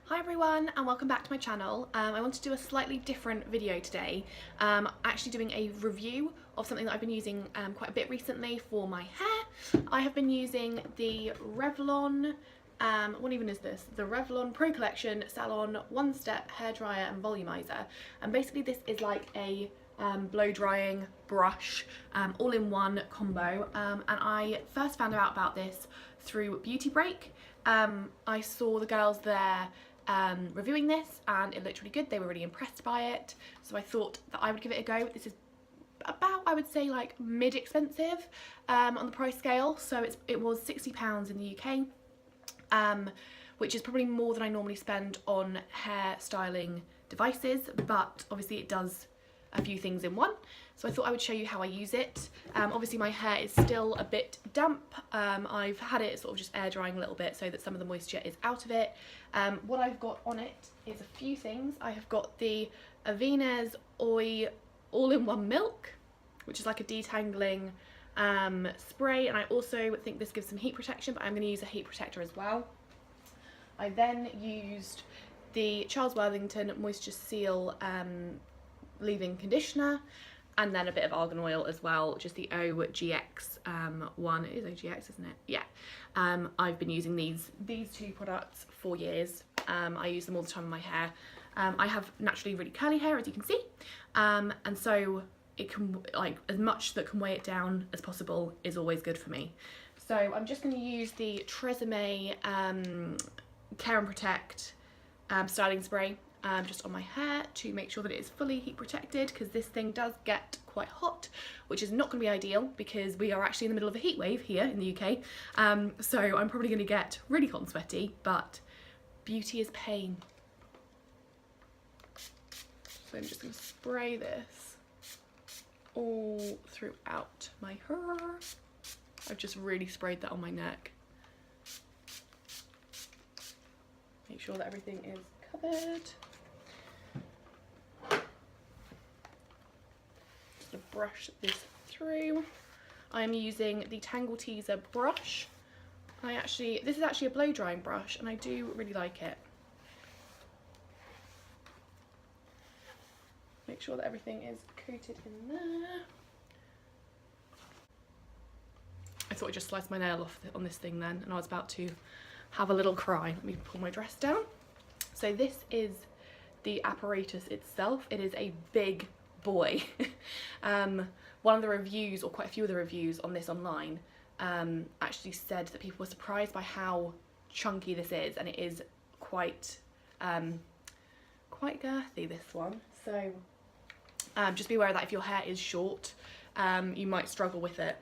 Hi everyone and welcome back to my channel. I want to do a slightly different video today. Actually doing a review of something that I've been using quite a bit recently for my hair. I have been using the Revlon, what even is this? The Revlon Pro Collection Salon One Step Hairdryer and Volumizer. And basically this is like a blow drying brush all in one combo, and I first found out about this through Beauty Break. I saw the girls there reviewing this and it looked really good. They were really impressed by it, so I thought that I would give it a go. This is about, I would say, like mid-expensive on the price scale, so it was £60 in the UK, which is probably more than I normally spend on hair styling devices, but obviously it does a few things in one, so I thought I would show you how I use it. Obviously my hair is still a bit damp. I've had it sort of just air drying a little bit so that some of the moisture is out of it. What I've got on it is a few things. I have got the Avena's Oil all-in-one milk, which is like a detangling spray, and I also think this gives some heat protection, but I'm going to use a heat protector as well. I then used the Charles Worthington Moisture Seal leave-in conditioner, and then a bit of argan oil as well, just the OGX one. It is OGX, isn't it? Yeah. I've been using these two products for years. I use them all the time in my hair. I have naturally really curly hair, as you can see, and so it can, like, as much that can weigh it down as possible is always good for me. So I'm just going to use the Tresemme Care and Protect styling spray just on my hair to make sure that it is fully heat protected, because this thing does get quite hot, which is not going to be ideal because we are actually in the middle of a heat wave here in the UK. So I'm probably going to get really hot and sweaty, but beauty is pain. So I'm just going to spray this all throughout my hair. I've just really sprayed that on my neck. Make sure that everything is covered. Brush this through. I am using the Tangle Teaser brush. This is actually a blow drying brush and I do really like it. Make sure that everything is coated in there. I thought I'd just slice my nail off on this thing then, and I was about to have a little cry. Let me pull my dress down. So this is the apparatus itself. It is a big boy. One of the reviews, or quite a few of the reviews on this online, actually said that people were surprised by how chunky this is, and it is quite girthy, this one. So just be aware that if your hair is short, you might struggle with it.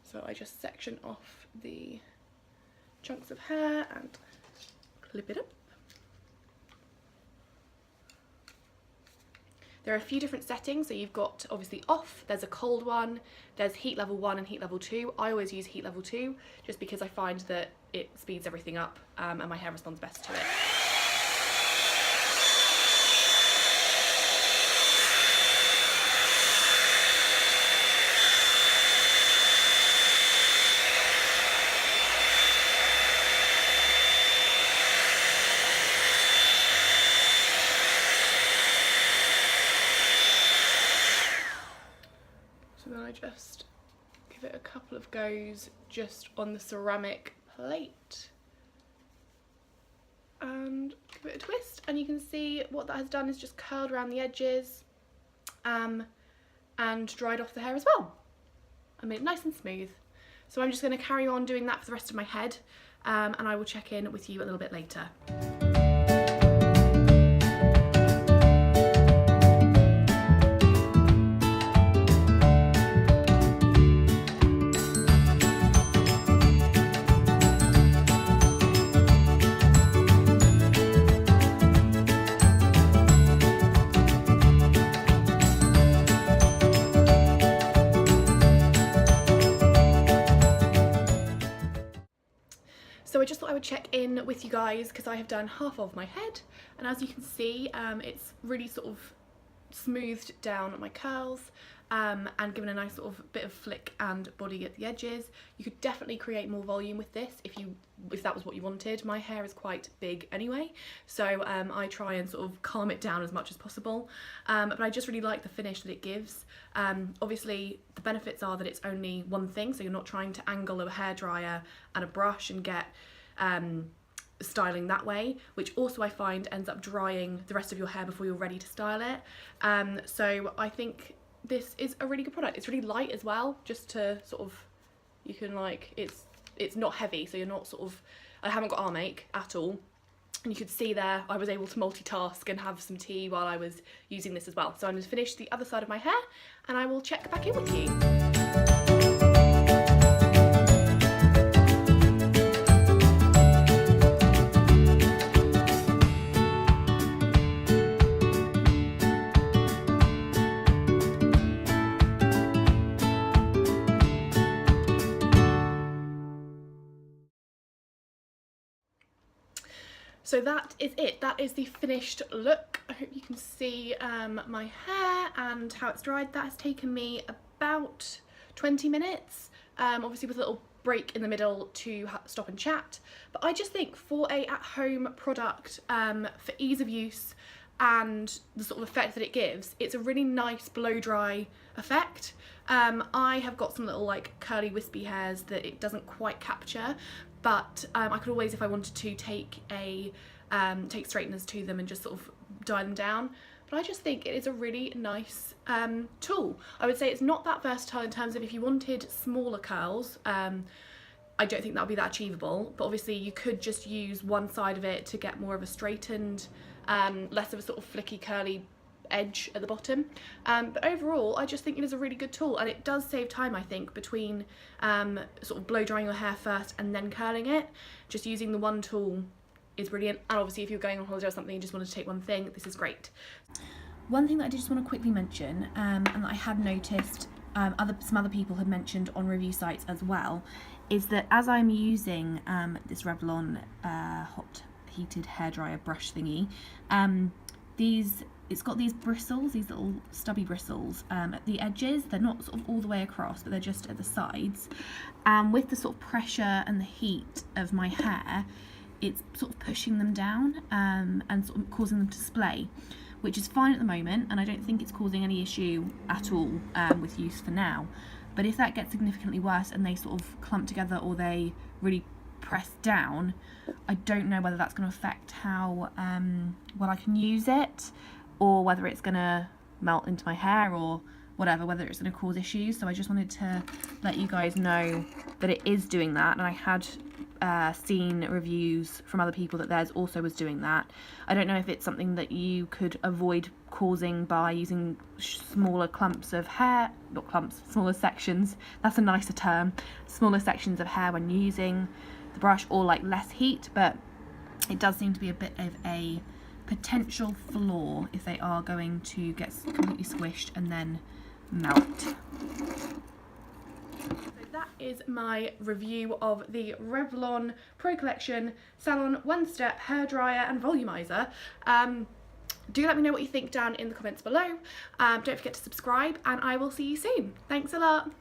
So I just section off the chunks of hair and clip it up. There are a few different settings, so you've got obviously off, there's a cold one, there's heat level 1 and heat level 2. I always use heat level 2 just because I find that it speeds everything up and my hair responds best to it. So then I just give it a couple of goes just on the ceramic plate and give it a twist, and you can see what that has done is just curled around the edges and dried off the hair as well. I made it nice and smooth. So I'm just going to carry on doing that for the rest of my head, and I will check in with you a little bit later. So I just thought I would check in with you guys because I have done half of my head, and as you can see, it's really sort of smoothed down my curls and given a nice sort of bit of flick and body at the edges. You could definitely create more volume with this if that was what you wanted. My hair is quite big anyway, so I try and sort of calm it down as much as possible, but I just really like the finish that it gives. Obviously the benefits are that it's only one thing, so you're not trying to angle a hairdryer and a brush and get styling that way, which also I find ends up drying the rest of your hair before you're ready to style it. So I think this is a really good product. It's really light as well, just to sort of, you can like, it's not heavy, so you're not sort of, I haven't got arm ache at all. And you could see there I was able to multitask and have some tea while I was using this as well. So I'm going to finish the other side of my hair and I will check back in with you. So that is it. That is the finished look. I hope you can see my hair and how it's dried. That has taken me about 20 minutes, obviously with a little break in the middle to stop and chat. But I just think for a at-home product, for ease of use and the sort of effect that it gives, it's a really nice blow dry effect. I have got some little like curly wispy hairs that it doesn't quite capture, but I could always, if I wanted to, take straighteners to them and just sort of dye them down. But I just think it is a really nice tool. I would say it's not that versatile in terms of if you wanted smaller curls. I don't think that would be that achievable, but obviously you could just use one side of it to get more of a straightened, less of a sort of flicky curly edge at the bottom. But overall I just think it is a really good tool, and it does save time, I think, between sort of blow drying your hair first and then curling it. Just using the one tool is brilliant, and obviously if you're going on holiday or something and you just want to take one thing, this is great. One thing that I did just want to quickly mention, and that I had noticed some other people had mentioned on review sites as well, is that as I'm using this Revlon hot heated hairdryer brush thingy, it's got these bristles, these little stubby bristles at the edges. They're not sort of all the way across, but they're just at the sides. With the sort of pressure and the heat of my hair, it's sort of pushing them down and sort of causing them to splay, which is fine at the moment, and I don't think it's causing any issue at all with use for now. But if that gets significantly worse and they sort of clump together or they really press down, I don't know whether that's going to affect how well I can use it, or whether it's going to melt into my hair or whatever, whether it's going to cause issues. So I just wanted to let you guys know that it is doing that, and I had seen reviews from other people that theirs also was doing that. I don't know if it's something that you could avoid causing by using smaller clumps of hair, not clumps, smaller sections, that's a nicer term, smaller sections of hair when using the brush, or like less heat, but it does seem to be a bit of a potential flaw if they are going to get completely squished and then melt. So that is my review of the Revlon Pro Collection Salon One Step Hairdryer and Volumizer. Do let me know what you think down in the comments below. Don't forget to subscribe, and I will see you soon. Thanks a lot.